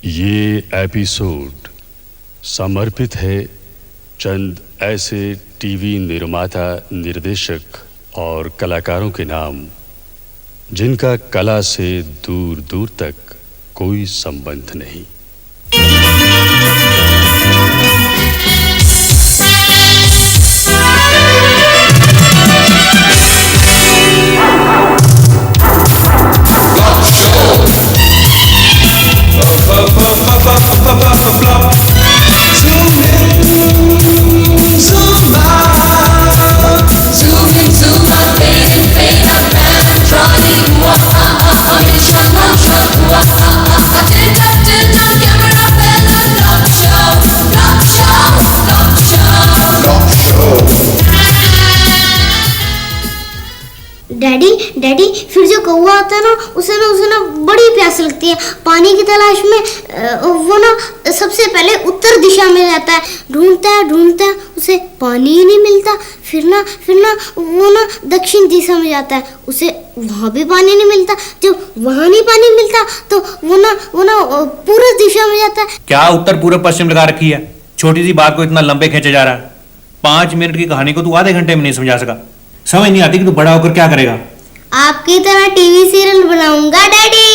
ये एपिसोड समर्पित है चंद ऐसे टीवी निर्माता, निर्देशक और कलाकारों के नाम जिनका कला से दूर दूर तक कोई संबंध नहीं। डैडी डैडी फिर जो कौवा आता है ना उसे ना बड़ी प्यास लगती है। पानी की तलाश में वो ना सबसे पहले उत्तर दिशा में जाता है, ढूंढता है उसे पानी ही नहीं मिलता। फिर ना वो ना दक्षिण दिशा में जाता है, उसे वहाँ भी पानी नहीं मिलता। जब वहाँ नहीं पानी मिलता तो वो ना पूर्व दिशा में जाता है। क्या उत्तर पूर्व पश्चिम लगा रखी है? छोटी सी बात को इतना लंबे खींचा जा रहा है। 5 मिनट की कहानी को तू आधे घंटे में नहीं समझा सका। समझ नहीं आती कि तू बड़ा होकर क्या करेगा। आपकी तरह टीवी सीरियल बनाऊंगा डैडी।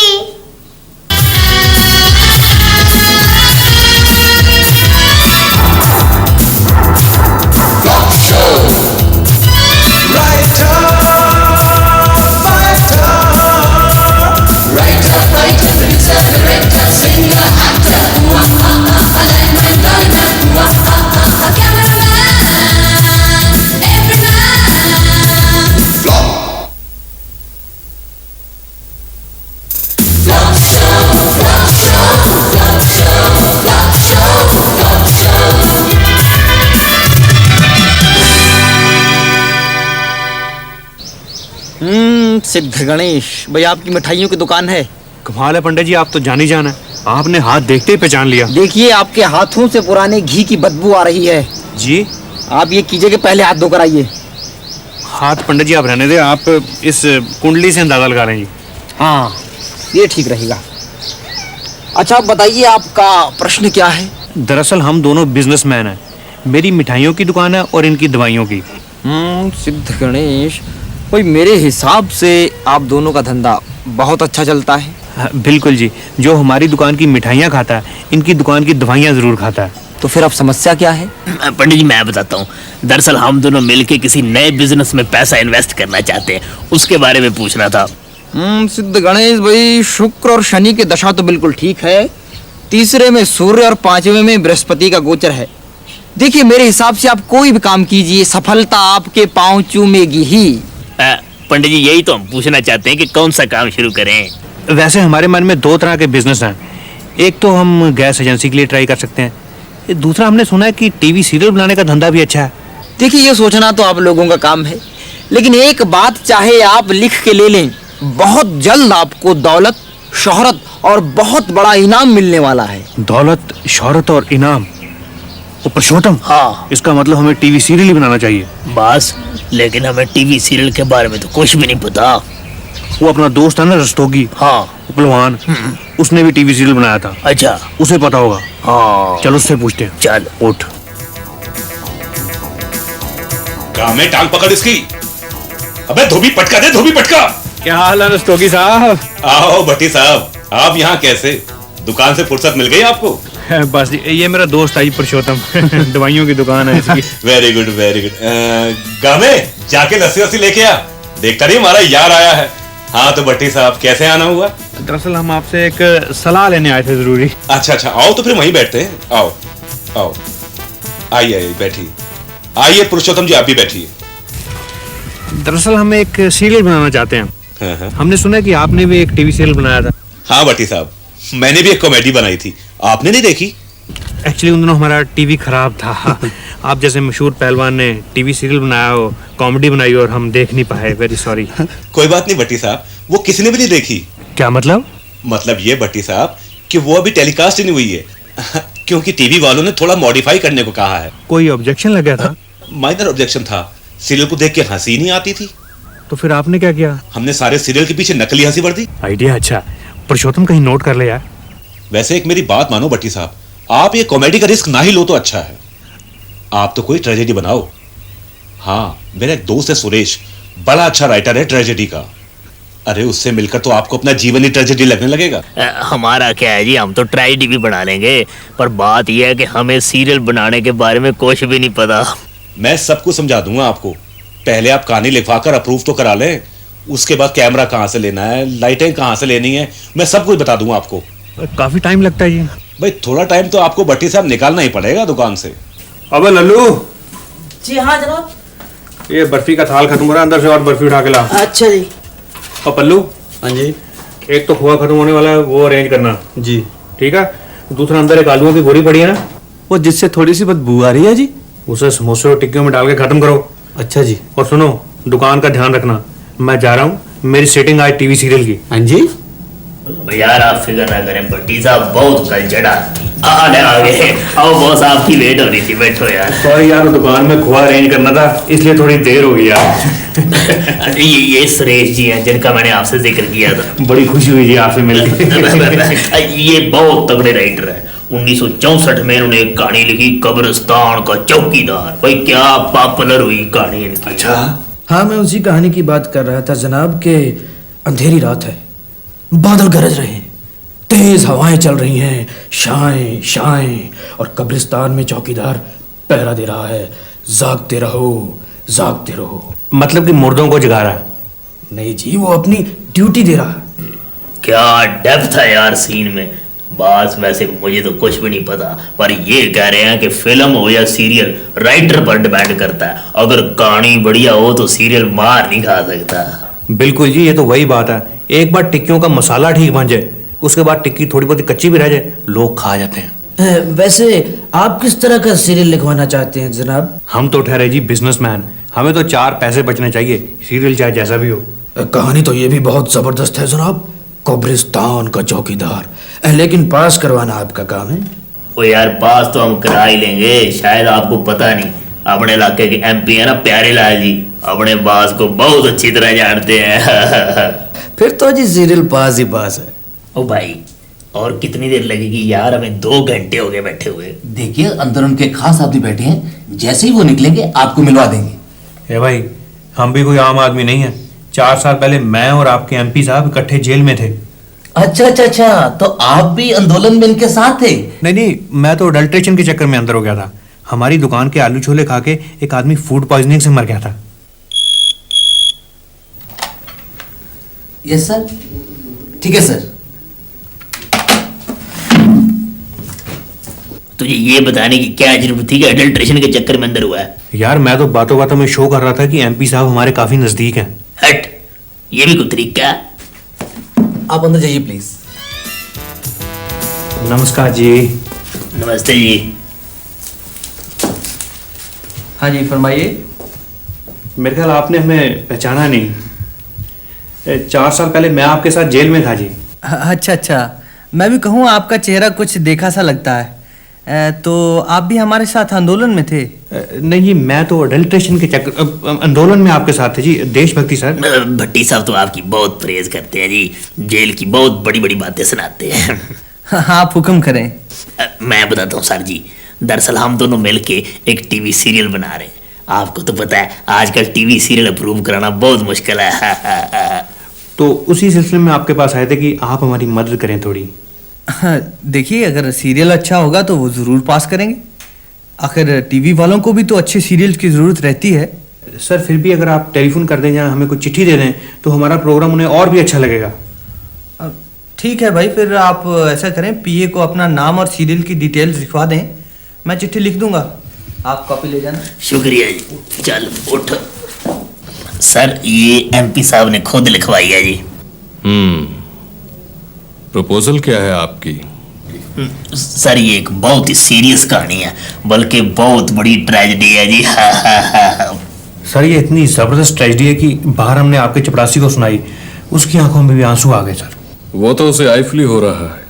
सिद्ध गणेश भाई, आपकी मिठाइयों की दुकान है। कमाल है पंडित जी, आप तो जानी जान है। आपने हाथ देखते ही पहचान लिया। देखिए, आपके हाथों से पुराने घी की बदबू आ रही है। जी आप ये कीजिए कि पहले हाथ धोकर आइए। हाथ पंडित जी आप रहने दे, आप इस कुंडली से अंदाजा लगा रहे हैं। हाँ, ये ठीक रहेगा। अच्छा, आप बताइए आपका प्रश्न क्या है? दरअसल हम दोनों बिजनेसमैन हैं। मेरी मिठाइयों की दुकान है और इनकी दवाइयों की। सिद्ध गणेश भाई, मेरे हिसाब से आप दोनों का धंधा बहुत अच्छा चलता है। हाँ, बिल्कुल जी। जो हमारी दुकान की मिठाइयाँ खाता है, इनकी दुकान की दवाइयाँ जरूर खाता है। तो फिर अब समस्या क्या है? पंडित जी मैं बताता हूँ। दरअसल हम दोनों मिलके किसी नए बिजनेस में पैसा इन्वेस्ट करना चाहते हैं, उसके बारे में पूछना था। सिद्ध गणेश भाई, शुक्र और शनि की दशा तो बिल्कुल ठीक है। तीसरे में सूर्य और 5वें में बृहस्पति का गोचर है। देखिए, मेरे हिसाब से आप कोई भी काम कीजिए, सफलता आपके पांव चूमेगी ही। पंडित जी यही तो हम पूछना चाहते हैं कि कौन सा काम शुरू करें। वैसे हमारे मन में 2 तरह के बिजनेस हैं। एक तो हम गैस एजेंसी के लिए ट्राई कर सकते हैं। दूसरा हमने सुना है कि टीवी सीरियल बनाने का धंधा भी अच्छा है। देखिए, ये सोचना तो आप लोगों का काम है, लेकिन एक बात चाहे आप लिख के ले लें, बहुत जल्द आपको दौलत, शोहरत और बहुत बड़ा इनाम मिलने वाला है। दौलत, शोहरत और इनाम? पुरुषोत्तम, हाँ, इसका मतलब हमें टीवी सीरियल ही बनाना चाहिए। बस, लेकिन हमें टीवी सीरियल के बारे में तो कुछ भी नहीं पता। वो अपना दोस्त है ना रस्तोगी, हाँ, पहलवान, उसने भी टीवी सीरियल बनाया था। अच्छा, उसे पता होगा। हाँ, चलो उससे पूछते हैं। चल उठ। काम है, टांग पकड़ इसकी। अबे धोबी पटका दे, धोबी पटका। क्या हाल है रस्तोगी साहब? आओ भट्टी साहब, आप यहाँ कैसे? दुकान से फुर्सत मिल गई आपको? बस ये मेरा दोस्त आई पुरुषोत्तम, दवाइयों की दुकान है इसकी। Very good very good. गामे जाके लस्सी वस्सी लेके आ, देखता नहीं हमारा यार आया है। हाँ तो भट्टी साहब कैसे आना हुआ? दरअसल हम आपसे एक सलाह लेने आए थे जरूरी। अच्छा, आओ तो फिर वहीं बैठते हैं। आओ आओ, आइए बैठिए। आइए पुरुषोत्तम जी, आप भी बैठिए। दरअसल हम एक सीरियल बनाना चाहते हैं। हमने सुना है कि आपने भी एक टीवी सीरियल बनाया था। हाँ भट्टी साहब, मैंने भी एक कॉमेडी बनाई थी, आपने नहीं देखी? एक्चुअली उन दिनों हमारा टीवी खराब था। आप जैसे मशहूर पहलवान ने टीवी सीरियल बनाया हो, कॉमेडी बनाई और हम देख नहीं पाए। Very sorry. कोई बात नहीं भट्टी साहब, वो किसी ने भी नहीं देखी। क्या मतलब? मतलब ये भट्टी साहब कि वो अभी टेलीकास्ट ही नहीं हुई है क्योंकि टीवी वालों ने थोड़ा मॉडिफाई करने को कहा है। कोई ऑब्जेक्शन लगा था? माइनर ऑब्जेक्शन था। सीरियल को देख के हंसी नहीं आती थी। तो फिर आपने क्या किया? हमने सारे सीरियल के पीछे नकली हंसी भर दी। आइडिया अच्छा। पुरुषोत्तम कहीं नोट कर ले यार। वैसे एक मेरी बात मानो भट्टी साहब, आप ये कॉमेडी का रिस्क ना ही लो तो अच्छा है। आप तो कोई ट्रेजेडी बनाओ। हाँ, मेरा एक दोस्त है सुरेश, बड़ा अच्छा राइटर है ट्रेजेडी का। अरे उससे मिलकर तो आपको अपना जीवन ही ट्रेजेडी लगने लगेगा। हमारा क्या है जी, हम तो ट्रेजेडी भी बना लेंगे, पर बात यह है कि हमें सीरियल बनाने के बारे में कुछ भी नहीं पता। मैं सब कुछ समझा दूंगा आपको। पहले आप कहानी लिखवाकर अप्रूव तो करा लें, उसके बाद कैमरा कहाँ से लेना है, लाइटें कहाँ से लेनी है, मैं सब कुछ बता दूंगा आपको। काफी टाइम लगता है जी। भाई थोड़ा टाइम तो आपको भट्टी साहब निकालना ही पड़ेगा दुकान से। अबे लल्लू, जी हाँ जनाब। ये बर्फी का थाल खत्म हो रहा है, अंदर से और बर्फी उठा के ला। अच्छा जी। और पल्लू, हाँ जी एक तो खोआ खत्म होने वाला है, वो अरेंज करना। जी। ठीक है। दूसरा, अंदर एक आलूओं की बोरी पड़ी है ना, वो जिससे थोड़ी सी बदबू आ रही है जी। उसे समोसे और टिक्कियों में डाल के खत्म करो। अच्छा जी। और सुनो, दुकान का ध्यान रखना, मैं जा रहा हूँ, मेरी सेटिंग आज टीवी सीरियल की। हाँ जी। यार आप फिक्र ना करें, भट्टी साहब बहुत कल चढ़ा आने आ गए। आओ बॉस, आपकी वेट हो रही थी, बैठो यार। सॉरी यार, दुकान में खोआ अरेंज करना था, इसलिए थोड़ी देर हो गई यार। ये सुरेश जी हैं जिनका मैंने आपसे जिक्र किया था। बड़ी खुशी हुई जी आपसे मिलकर। ये बहुत तगड़े राइटर है। 1964 में इन्होंने एक कहानी लिखी, कब्रिस्तान का चौकीदार। भाई क्या पॉपुलर हुई कहानी इनकी। अच्छा। हाँ, मैं उसी कहानी की बात कर रहा था जनाब के अंधेरी रात है, बादल गरज रहे हैं, तेज हवाएं चल रही हैं, शाएं शाएं, और कब्रिस्तान में चौकीदार पहरा दे रहा है, जागते रहो जागते रहो। मतलब कि मुर्दों को जगा रहा है? नहीं जी, वो अपनी ड्यूटी दे रहा है। क्या डेप्थ है यार सीन में। बस वैसे मुझे तो कुछ भी नहीं पता, पर ये कह रहे हैं कि फिल्म हो या सीरियल राइटर पर डिपेंड करता है। अगर कहानी बढ़िया हो तो सीरियल मार नहीं खा सकता। बिल्कुल जी, ये तो वही बात है। एक बार टिक्कियों का मसाला ठीक बन जाए, उसके बाद टिक्की थोड़ी बहुत कच्ची भी रह जाए, लोग खा जाते हैं। वैसे आप किस तरह का सीरियल लिखवाना चाहते हैं जनाब? हम तो ठहरे जी बिजनेसमैन, हमें तो 4 पैसे बचने चाहिए, सीरियल चाहे जैसा भी हो। कहानी तो ये भी बहुत जबरदस्त है जनाब, कब्रिस्तान का चौकीदार। लेकिन पास करवाना आपका काम है। ओ यार, पास तो हम करा ही लेंगे। शायद आपको पता नहीं, अपने इलाके के MP है ना प्यारे लाल जी, अपने बास को बहुत अच्छी तरह जानते हैं। फिर तो जी सीरियल पास ही पास है। ओ भाई, और कितनी देर लगेगी यार? हमें 2 घंटे हो गए बैठे हुए। देखिए अंदर उनके खास आदमी बैठे हैं, जैसे ही वो निकलेंगे आपको मिलवा देंगे। ए भाई, हम भी कोई आम आदमी नहीं है। 4 साल पहले मैं और आपके MP साहब इकट्ठे जेल में थे। अच्छा अच्छा अच्छा, तो आप भी आंदोलन में इनके साथ थे? नहीं, मैं तो अडल्ट्रेशन के चक्कर में अंदर हो गया था। हमारी दुकान के आलू छोले खा के एक आदमी फूड पॉइजनिंग से मर गया था। Yes sir. ठीक है सर। तुझे ये बताने की क्या जरूरत थी कि अडल्ट्रेशन के चक्कर में अंदर हुआ है? यार मैं तो बातों बातों में शो कर रहा था कि MP साहब हमारे काफी नजदीक हैं। हट, ये भी कोई तरीका? आप अंदर जाइए प्लीज। नमस्कार जी। नमस्ते जी। हाँ जी फरमाइए। मेरे ख्याल आपने हमें पहचाना नहीं। 4 साल पहले मैं आपके साथ जेल में था जी। अच्छा अच्छा, मैं भी कहूँ आपका चेहरा कुछ देखा सा लगता है। तो आप भी हमारे साथ आंदोलन में थे? नहीं जी, मैं तो अडल्ट्रेशन के चक्कर आंदोलन में आपके साथ थे जी। देशभक्ति सर। भट्टी साहब तो आपकी बहुत प्रेज करते हैं जी, जेल की बहुत बड़ी बड़ी बातें सुनाते हैं। आप हुक्म करें। मैं बताता हूँ सर जी, दरअसल हम दोनों मिलके एक टीवी सीरियल बना रहे हैं। आपको तो पता है आजकल टीवी सीरियल अप्रूव कराना बहुत मुश्किल है। तो उसी सिलसिले में आपके पास आए थे कि आप हमारी मदद करें थोड़ी। देखिए, अगर सीरियल अच्छा होगा तो वो ज़रूर पास करेंगे। आखिर टीवी वालों को भी तो अच्छे सीरियल की ज़रूरत रहती है। सर फिर भी अगर आप टेलीफोन कर दें या हमें कोई चिट्ठी दे दें तो हमारा प्रोग्राम उन्हें और भी अच्छा लगेगा। ठीक है भाई, फिर आप ऐसा करें, PA को अपना नाम और सीरियल की डिटेल्स लिखवा दें, मैं चिट्ठी लिख दूंगा, आप कॉपी ले जाना। शुक्रिया जी। चल उठ। सर ये MP साहब ने खुद लिखवाई है जी। प्रपोजल क्या है आपकी? सर ये एक बहुत ही सीरियस कहानी है, बल्कि बहुत बड़ी ट्रेजेडी है जी। सर ये इतनी जबरदस्त ट्रेजेडी है कि बाहर हमने आपके चपरासी को सुनाई, उसकी आंखों में भी आंसू आ गए सर। वो तो उसे आईफली हो रहा है,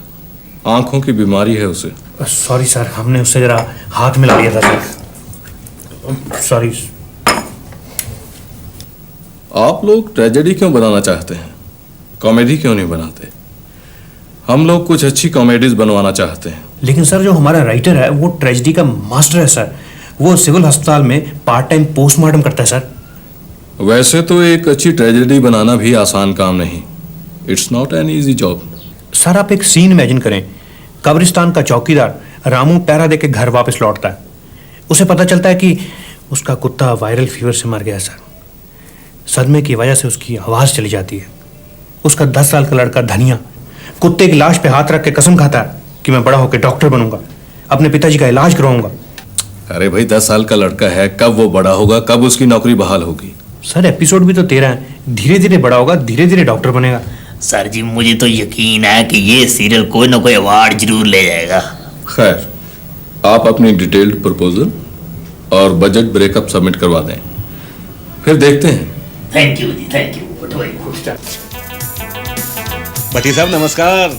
आंखों की बीमारी है उसे। सॉरी सर, हमने उससे जरा हाथ मिला लिया था सर। सॉरी। आप लोग ट्रेजेडी क्यों बनाना चाहते हैं, कॉमेडी क्यों नहीं बनाते? हम लोग कुछ अच्छी कॉमेडीज बनवाना चाहते हैं। लेकिन सर जो हमारा राइटर है वो ट्रेजेडी का मास्टर है सर। वो सिविल अस्पताल में पार्ट टाइम पोस्टमार्टम करता है सर। वैसे तो एक अच्छी ट्रेजेडी बनाना भी आसान काम नहीं। It's not an easy job. Sir आप एक सीन इमेजिन करें, कब्रिस्तान का चौकीदार रामू पैरा दे के घर वापस लौटता है। उसे पता चलता है कि उसका कुत्ता वायरल फीवर से मर गया सर। सदमे की वजह से उसकी आवाज़ चली जाती है। उसका 10 साल का लड़का धनिया कुत्ते की लाश पे हाथ रख के कसम खाता है कि मैं बड़ा होकर डॉक्टर बनूंगा, अपने पिताजी का इलाज करवाऊंगा। अरे भाई 10 साल का लड़का है, कब वो बड़ा होगा, कब उसकी नौकरी बहाल होगी? सर एपिसोड भी तो 13 है, धीरे धीरे बड़ा होगा, धीरे धीरे डॉक्टर बनेगा। सर जी मुझे तो यकीन है कि ये सीरियल कोई ना कोई अवार्ड जरूर ले जाएगा। खैर, आप अपनी डिटेल्ड प्रपोजल और बजट ब्रेकअप सबमिट करवा दें, फिर देखते हैं। थैंक यू जी, थैंक यू। भट्टी साहब नमस्कार।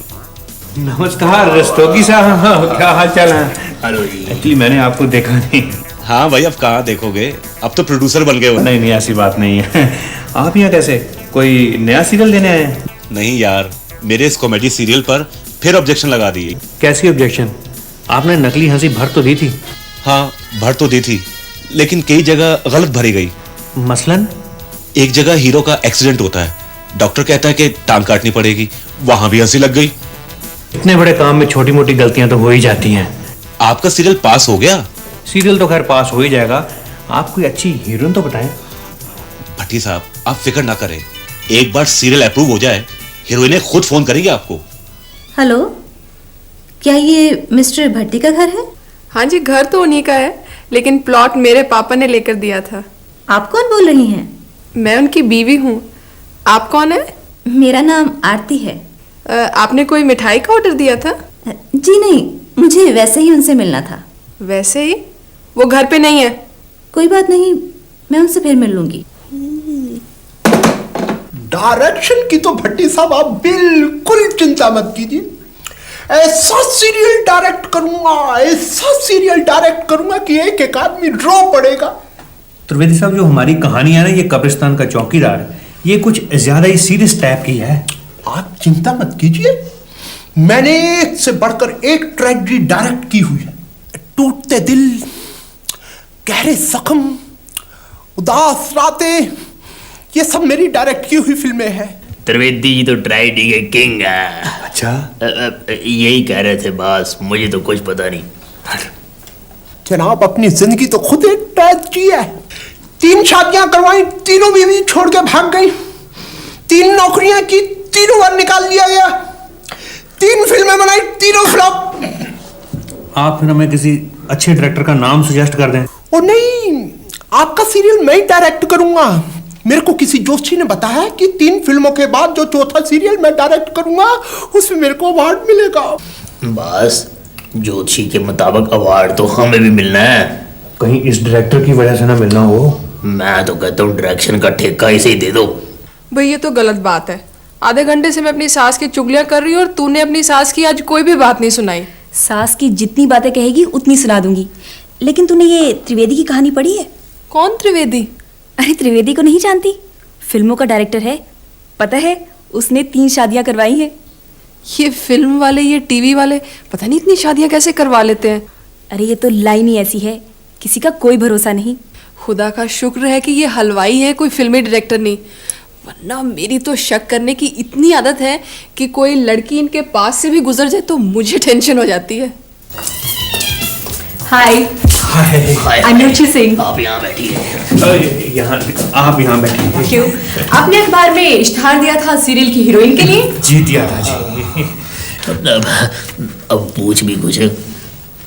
नमस्कार रस्तोगी साहब, क्या हाल चाल है? हेलो जी। एक्चुअली मैंने आपको देखा नहीं। हाँ भाई, अब कहाँ देखोगे, अब तो प्रोड्यूसर बन गए हो। नहीं नहीं ऐसी बात नहीं है। आप यहाँ कैसे, कोई नया सीरियल देने आए हैं? नहीं यार, मेरे इस कॉमेडी सीरियल पर फिर ऑब्जेक्शन लगा दी। कैसी ऑब्जेक्शन? आपने नकली हंसी भर तो दी थी। हाँ भर तो दी थी, लेकिन कई जगह गलत भरी गई। मसलन? एक जगह हीरो का एक्सीडेंट होता है, डॉक्टर कहता है कि टांग काटनी पड़ेगी, वहां भी हंसी लग गई। इतने बड़े काम में छोटी मोटी गलतियां तो हो ही जाती हैं। आपका सीरियल पास हो गया? सीरियल तो खैर पास हो ही जाएगा। आप कोई अच्छी हीरोइन तो बताएं। भट्टी साहब आप फिक्र ना करें, एक बार सीरियल अप्रूव हो जाए हीरोइनें खुद फोन करेंगे आपको। हेलो, क्या ये मिस्टर भट्टी का घर है? हाँ जी, घर तो उन्हीं का है, लेकिन प्लॉट मेरे पापा ने लेकर दिया था। आप कौन बोल रही हैं? मैं उनकी बीवी हूँ। आप कौन है? मेरा नाम आरती है। आपने कोई मिठाई का ऑर्डर दिया था? जी नहीं, मुझे वैसे ही उनसे मिलना था। वैसे ही? वो घर पे नहीं है। कोई बात नहीं, मैं उनसे फिर मिल लूंगी। डायरेक्शन की तो भट्टी साहब आप बिल्कुल चिंता मत कीजिए। ऐसा सीरियल डायरेक्ट करूंगा, ऐसा सीरियल डायरेक्ट करूंगा कि एक एक आदमी रो पड़ेगा। त्रिवेदी साहब जो हमारी कहानी है ना, ये कब्रिस्तान का चौकीदार, ये कुछ ज्यादा ही सीरियस टाइप की है। आप चिंता मत कीजिए, मैंने एक से बढ़कर एक ट्रेजेडी डायरेक्ट की हुई है। टूटते दिल, गहरे जख्म, उदास रातें, ये सब मेरी डायरेक्ट की हुई फिल्में हैं। त्रिवेदी जी तो ट्रेजेडी के किंग है। अच्छा, यही कह रहे थे बस, मुझे तो कुछ पता नहीं। जनाब अपनी जिंदगी तो खुद एक ट्रेजेडी है। 3 शादियां करवाई, तीनों बीवी छोड़ के भाग गई। 3 नौकरियां की, तीनों बार निकाल दिया गया। 3 फिल्में बनाई, तीनों फ्लॉप। आप फिर हमें किसी अच्छे डायरेक्टर का नाम सजेस्ट कर दें। ओ नहीं, आपका सीरियल मैं ही डायरेक्ट करूंगा। मेरे को किसी जोशी ने बताया कि 3 फिल्मों के बाद जो चौथा सीरियल मैं डायरेक्ट करूंगा उसमें मेरे को अवार्ड मिलेगा। बस जोशी के मुताबिक अवार्ड तो हमें भी मिलना है। कहीं इस डायरेक्टर की वजह से ना मिलना हो। मैं तो कहता हूँ डायरेक्शन का ठेका इसे ही दे दो। भाई ये तो गलत बात है। आधे घंटे से मैं अपनी सास की चुगलियां कर रही हूँ और तूने अपनी सास की आज कोई भी बात नहीं सुनाई। सास की जितनी बातें कहेगी उतनी सुना दूंगी। लेकिन तूने ये त्रिवेदी की कहानी पढ़ी है? कौन त्रिवेदी? अरे त्रिवेदी को नहीं जानती? फिल्मों का डायरेक्टर है, पता है उसने 3 शादियां करवाई हैं। ये फिल्म वाले, ये टीवी वाले पता नहीं इतनी शादियां कैसे करवा लेते हैं। अरे ये तो लाइन ही ऐसी है, किसी का कोई भरोसा नहीं। खुदा का शुक्र है कि ये हलवाई है, कोई फिल्मी डायरेक्टर नहीं, वरना मेरी तो शक करने की इतनी आदत है कि कोई लड़की इनके पास से भी गुजर जाए तो मुझे टेंशन हो जाती है। हाय, I'm noticing. आप यहाँ बैठिए। यहाँ आप यहाँ बैठिए। क्यों? आपने अखबार में इश्तिहार दिया था सीरियल की हीरोइन के लिए? जी दिया था जी। अब पूछ भी कुछ।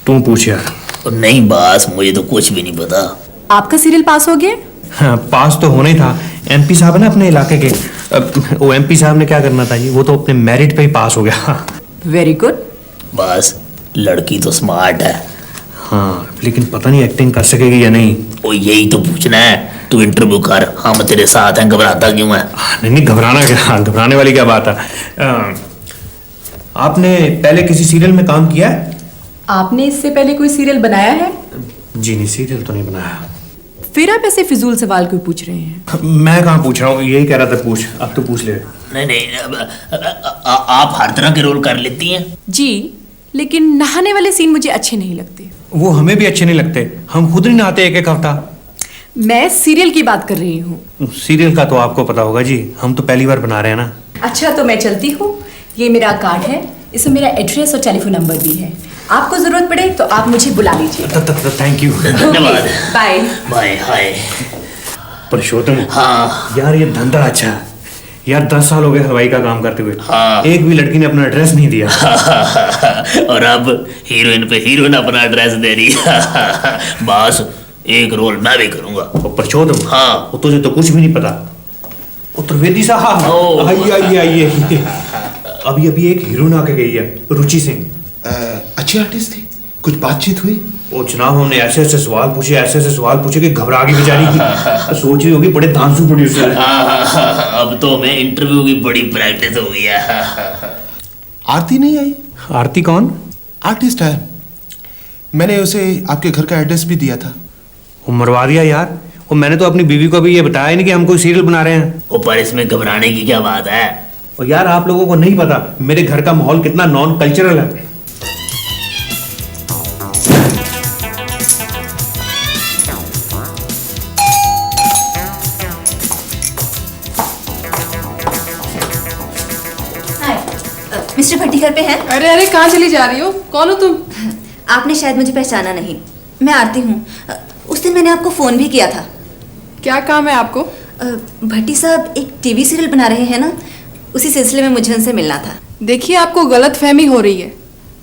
तुम पूछ यार। नहीं बस, मुझे तो कुछ भी नहीं पता। आपका सीरियल पास हो गया? हाँ, पास तो होना ही था। एमपी साहब है ना अपने इलाके के, वो एमपी साहब ने क्या करना था जी, वो तो अपने मेरिट पे ही पास हो गया। Very good. बस लड़की तो स्मार्ट है। हाँ, लेकिन पता नहीं एक्टिंग कर सकेगी या नहीं। ओ यही तो पूछना है। तू इंटरव्यू कर, हम तेरे साथ हैं, घबराता क्यों है? नहीं घबराना क्या, घबराने वाली क्या बात है। आपने पहले किसी सीरियल में काम किया है? आपने इससे पहले कोई सीरियल बनाया है? जी नहीं, सीरियल तो नहीं बनाया। फिर आप ऐसे फिजूल सवाल क्यों पूछ रहे हैं? मैं कहाँ पूछ रहा हूँ, यही कह रहा था पूछ, अब तो पूछ ले। नहीं नहीं, आप हर तरह के रोल कर लेती हैं। जी, लेकिन नहाने वाले सीन मुझे अच्छे नहीं लगते। वो हमें भी अच्छे नहीं लगते, हम खुद नहीं नहाते एक एक हफ्ता। मैं सीरियल की बात कर रही हूँ। सीरियल का तो आपको पता होगा जी, हम तो पहली बार बना रहे हैं ना। अच्छा, तो मैं चलती हूँ। ये मेरा कार्ड है, इसमें मेरा एड्रेस और टेलीफोन नंबर भी है। आपको जरूरत पड़े तो आप मुझे बुला लीजिए। Thank you. धन्यवाद। Bye bye. हाय पुरुषोत्तम, हाँ यार ये धंधा अच्छा है यार। 10 साल हो गए हलवाई का काम करते हुए, हाँ। एक भी लड़की ने अपना एड्रेस नहीं दिया। और अब हीरोइन पे हीरोइन अपना एड्रेस दे रही है। बस एक रोल मैं भी करूंगा। पुरुषोत्तम, हाँ। वो तुझे तो कुछ भी नहीं पता। वो त्रिवेदी साहब, आइए। अभी एक हीरोइन आके गई है, रुचि सिंह। अच्छी आर्टिस्ट थी, कुछ बातचीत हुई? वो जनाब, हमने ऐसे ऐसे सवाल पूछे कि घबरा गई बेचारी की। सोच रही होगी बड़े धांसू प्रोड्यूसर है। अब तो हमें इंटरव्यू की बड़ी प्रैक्टिस हो गई है। आरती नहीं आई? आरती कौन? आर्टिस्ट है, मैंने उसे आपके घर का एड्रेस भी दिया था। वो मरवा दिया यार। वो मैंने तो अपनी बीवी को अभी ये बताया नहीं कि हम कोई सीरियल बना रहे हैं। वो पर इसमें घबराने की क्या बात है? और यार आप लोगों को नहीं पता मेरे घर का माहौल कितना नॉन कल्चरल है। मिस्टर भट्टी घर पे हैं? अरे कहाँ चली जा रही हो? कौन हो तुम? आपने शायद मुझे पहचाना नहीं। मैं आरती हूँ। उस दिन मैंने आपको फोन भी किया था। क्या काम है आपको? भट्टी साहब एक टीवी सीरियल बना रहे हैं ना, उसी सिलसिले में मुझे उनसे मिलना था। देखिए, आपको गलत फहमी हो रही है।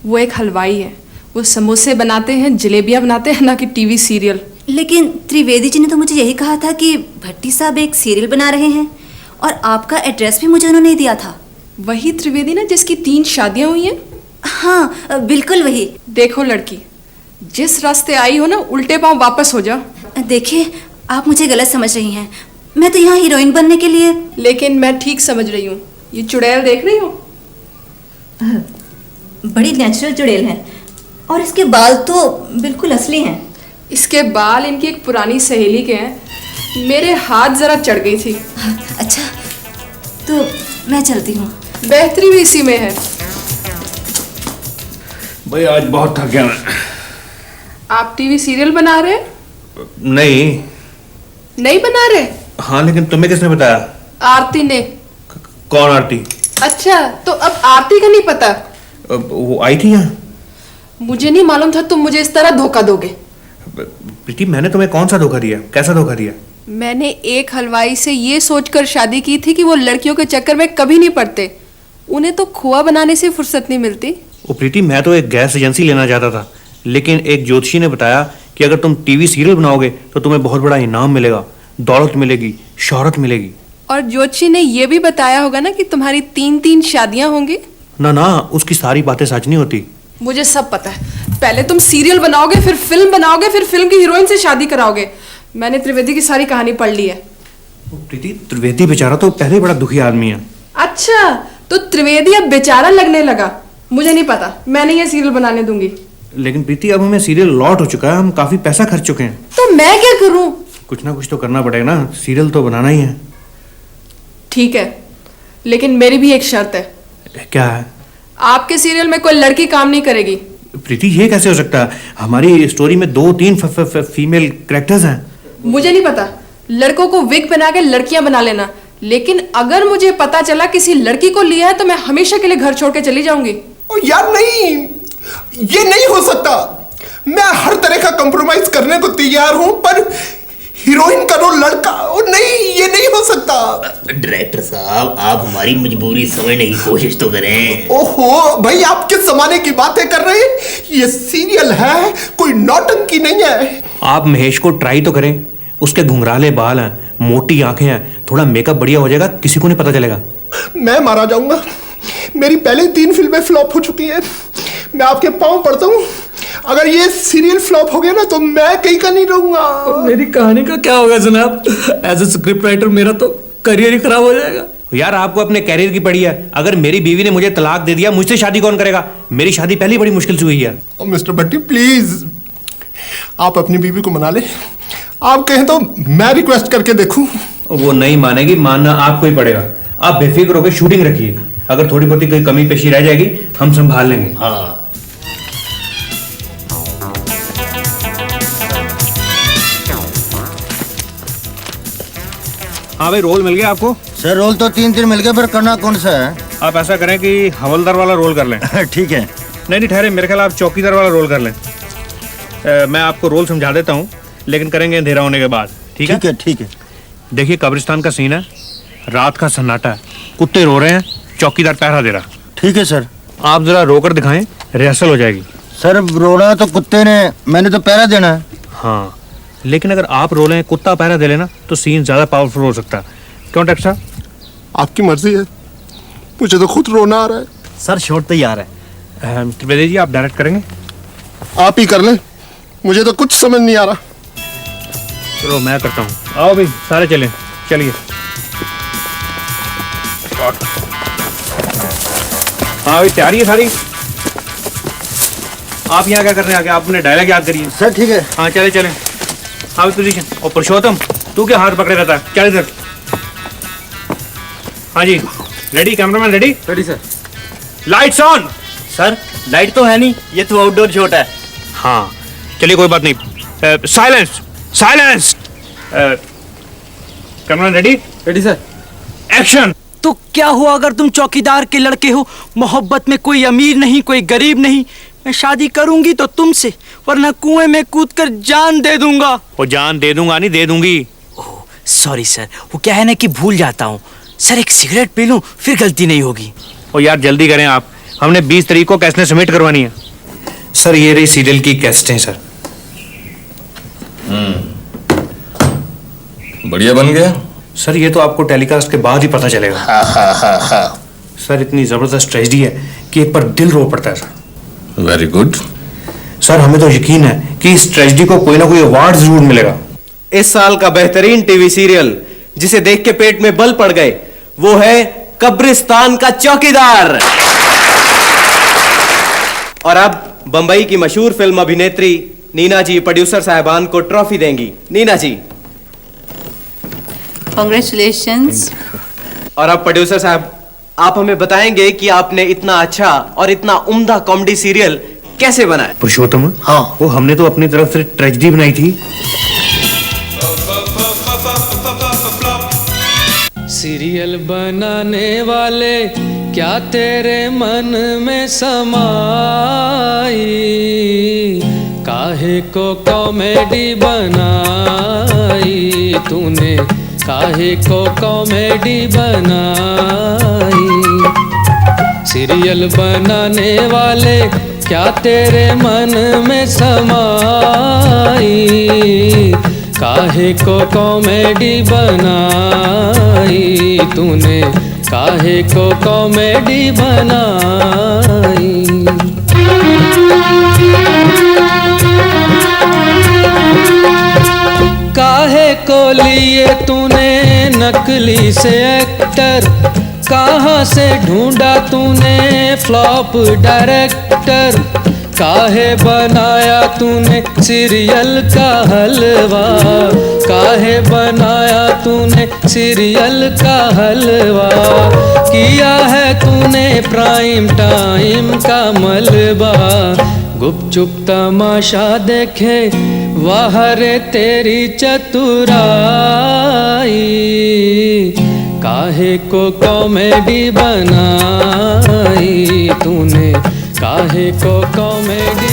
वो एक हलवाई है, वो समोसे बनाते हैं, जलेबियाँ बनाते हैं, ना कि टीवी सीरियल। लेकिन त्रिवेदी जी ने तो मुझे यही कहा था कि भट्टी साहब एक सीरियल बना रहे हैं, और आपका एड्रेस भी मुझे उन्होंने दिया था। वही त्रिवेदी ना जिसकी 3 शादियां हुई हैं? हाँ, बिल्कुल वही। देखो लड़की, जिस रास्ते आई हो ना, उल्टे पांव वापस हो जाओ। देखिए, आप मुझे गलत समझ रही हैं। मैं तो यहाँ हीरोइन बनने के लिए। लेकिन मैं ठीक समझ रही हूँ। ये चुड़ैल देख रही हो? बड़ी नेचुरल चुड़ैल है, और इसके बाल तो बिल्कुल असली हैं। इसके बाल इनकी एक पुरानी सहेली के हैं। मेरे हाथ जरा चढ़ गई थी। अच्छा, तो मैं चलती हूँ। बेहतरी भी इसी में है। भाई आज बहुत थक गया मैं। आप टीवी सीरियल बना रहे? नहीं बना रहे? हाँ, लेकिन तुम्हें किसने बताया? आरती ने। कौन आरती? अच्छा, तो अब आरती का नहीं पता? वो आई थी यहाँ? मुझे नहीं मालूम था तुम मुझे इस तरह धोखा दोगे। प्रीति, मैंने तुम्हें कौन सा धोखा दिया? कैसा धोखा दिया? मैंने एक हलवाई से ये सोचकर शादी की थी कि वो लड़कियों के चक्कर में कभी नहीं पड़ते। उन्हें तो खोआ बनाने से फुर्सत नहीं मिलती। ओ प्रीति, मैं तो एक गैस एजेंसी लेना चाहता था, लेकिन एक ज्योतिषी ने बताया कि अगर तुम टीवी सीरियल बनाओगे तो तुम्हें बहुत बड़ा इनाम मिलेगा, दौलत मिलेगी, शोहरत मिलेगी। और ज्योतिषी ने ये भी बताया होगा ना कि तुम्हारी 3 शादियां होंगी। ना, उसकी सारी बातें सच नहीं होती। मुझे सब पता है। पहले तुम सीरियल बनाओगे, फिर फिल्म बनाओगे, फिर फिल्म की हीरोइन से शादी कराओगे। मैंने त्रिवेदी की सारी कहानी पढ़ ली है। प्रीति, त्रिवेदी बेचारा तो पहले ही बड़ा दुखी आदमी है। अच्छा, तो त्रिवेदी अब बेचारा लगने लगा? मुझे नहीं पता, मैं नहीं ये सीरियल बनाने दूंगी। लेकिन प्रीति, अब हमें सीरियल लॉट हो चुका है, हम काफी पैसा खर्च चुके हैं। तो मैं क्या करूं? कुछ ना कुछ तो करना पड़ेगा ना, सीरियल तो बनाना ही है। ठीक है, लेकिन मेरी भी एक शर्त है। क्या है? आपके सीरियल में कोई लड़की काम नहीं करेगी। प्रीति, ये कैसे हो सकता है? हमारी स्टोरी में 2-3 फीमेल कैरेक्टर्स हैं। मुझे नहीं पता, लड़कों को विग बना के लड़कियां बना लेना, लेकिन अगर मुझे पता चला किसी लड़की को लिया है तो मैं हमेशा के लिए घर छोड़ के चली जाऊंगी। यार नहीं, ये नहीं हो सकता। मैं हर तरह का कंप्रोमाइज करने को तैयार हूं, पर हीरोइन का रोल लड़का, और नहीं, ये नहीं हो सकता। डायरेक्टर साहब, आप हमारी मजबूरी समझने की कोशिश तो करें। ओहो भाई, आप किस जमाने की बातें कर रहे हैं? ये सीरियल है, कोई नौटंकी नहीं है। आप महेश को ट्राई तो करें। उसके घुंघराले बाल हैं, मोटी आंखें हैं, थोड़ा मेकअप बढ़िया हो जाएगा, किसी को नहीं पता चलेगा। मैं मारा जाऊंगा। मेरी पहले 3 फिल्में फ्लॉप हो चुकी हैं। मैं आपके पांव पड़ता हूँ, अगर ये सीरियल फ्लॉप हो गया ना तो मैं कहीं का नहीं रहूंगा। मेरी कहानी का क्या होगा जनाब? एज ए स्क्रिप्ट राइटर मेरा तो करियर ही खराब हो जाएगा। यार, आपको अपने कैरियर की पड़ी है। अगर मेरी बीवी ने मुझे तलाक दे दिया, मुझसे शादी कौन करेगा? मेरी शादी पहले ही बड़ी मुश्किल से हुई है। मिस्टर भट्टी, प्लीज आप अपनी बीवी को मना ले। आप कहें तो मैं रिक्वेस्ट करके देखूं। वो नहीं मानेगी, मानना आपको ही पड़ेगा। आप बेफिक्र होकर शूटिंग रखिए, अगर थोड़ी बहुत कोई कमी पेशी रह जाएगी हम संभाल लेंगे। हाँ हाँ भाई, रोल मिल गया आपको? सर रोल तो 3 मिल गए, पर करना कौन सा है? आप ऐसा करें कि हवलदार वाला रोल कर लें। ठीक है। नहीं ठहरे, मेरे ख्याल आप चौकीदार वाला रोल कर लें। मैं आपको रोल समझा देता हूँ, लेकिन करेंगे अंधेरा होने के बाद। ठीक है? ठीक है। देखिए, कब्रिस्तान का सीन है, रात का सन्नाटा है, कुत्ते रो रहे हैं, चौकीदार पहरा दे रहा। ठीक है सर। आप जरा रोकर दिखाएं, रिहर्सल हो जाएगी। सर रोना तो कुत्ते ने, मैंने तो पहरा देना है। हाँ, लेकिन अगर आप रोलें, कुत्ता पहरा दे लेना, तो सीन ज्यादा पावरफुल हो सकता है। क्यों डॉक्टर साहब? आपकी मर्जी है, मुझे तो खुद रोना आ रहा है। सर शॉट तैयार है। त्रिवेदी जी, आप डायरेक्ट करेंगे? आप ही कर लें, मुझे तो कुछ समझ नहीं आ रहा। चलो मैं करता हूँ। आओ भाई, सारे चलें। चलिए। हाँ भाई, तैयारी है सारी। आप यहाँ क्या कर रहे हैं आगे? आप अपने डायलॉग याद करिए। सर ठीक है। हाँ चले चले। हाँ पोजीशन। और पुरुषोत्तम, तू क्या हाथ पकड़े रहता है? चल इधर। हाँ जी, ready? Cameraman ready? Ready sir. Lights on. Sir light तो है नहीं, ये तो आउटडोर शॉट है। हाँ चलिए, कोई बात नहीं। Silence silence. Cameraman ready? Ready sir. Action. तो क्या हुआ अगर तुम चौकीदार के लड़के हो, मोहब्बत में कोई अमीर नहीं कोई गरीब नहीं, मैं शादी करूंगी तो तुमसे, वरना कुएं में कूदकर जान दे दूंगा। वो जान दे दूंगा नहीं, दे दूंगी। ओह सॉरी सर, वो क्या है ना कि भूल जाता हूँ। सर एक सिगरेट पी लूं, फिर गलती नहीं होगी। ओ यार जल्दी करें आप, हमने 20 तारीख को कैसेटें सबमिट करवानी है। सर ये रही सीरियल की कैसेटें सर। बढ़िया बन गया सर। ये तो आपको टेलीकास्ट के बाद ही पता चलेगा। सर इतनी जबरदस्त ट्रेजेडी है कि एक पर दिल रो पड़ता है सर। Very good. सर हमें तो यकीन है कि इस ट्रेजेडी को कोई ना कोई अवार्ड जरूर मिलेगा। इस साल का बेहतरीन टीवी सीरियल जिसे देख के पेट में बल पड़ गए, वो है कब्रिस्तान का चौकीदार। और अब बंबई की मशहूर फिल्म अभिनेत्री नीना जी प्रोड्यूसर साहबान को ट्रॉफी देंगी। नीना जी। कांग्रेचुलेशंस। और अब प्रोड्यूसर साहब, आप हमें बताएंगे कि आपने इतना अच्छा और इतना उम्दा कॉमेडी सीरियल कैसे बनाया? पुरुषोत्तम, हाँ वो हमने तो अपनी तरफ से ट्रेजेडी बनाई थी। सीरियल बनाने वाले क्या तेरे मन में समाई, काहे को कॉमेडी बनाई तूने, काहे को कॉमेडी बनाई। सीरियल बनाने वाले क्या तेरे मन में समाई, काहे को कॉमेडी बनाई तूने, काहे को कॉमेडी बनाई। काहे को लिए तूने नकली से एक्टर, कहाँ से ढूंढा तूने फ्लॉप डायरेक्टर, काहे बनाया तूने सीरियल का हलवा, काहे बनाया तूने सीरियल का हलवा, किया है तूने प्राइम टाइम का मलबा, गुपचुप तमाशा देखे वाह रे तेरी चतुराई, काहे को कॉमेडी बनाई तूने, काहे को कॉमेडी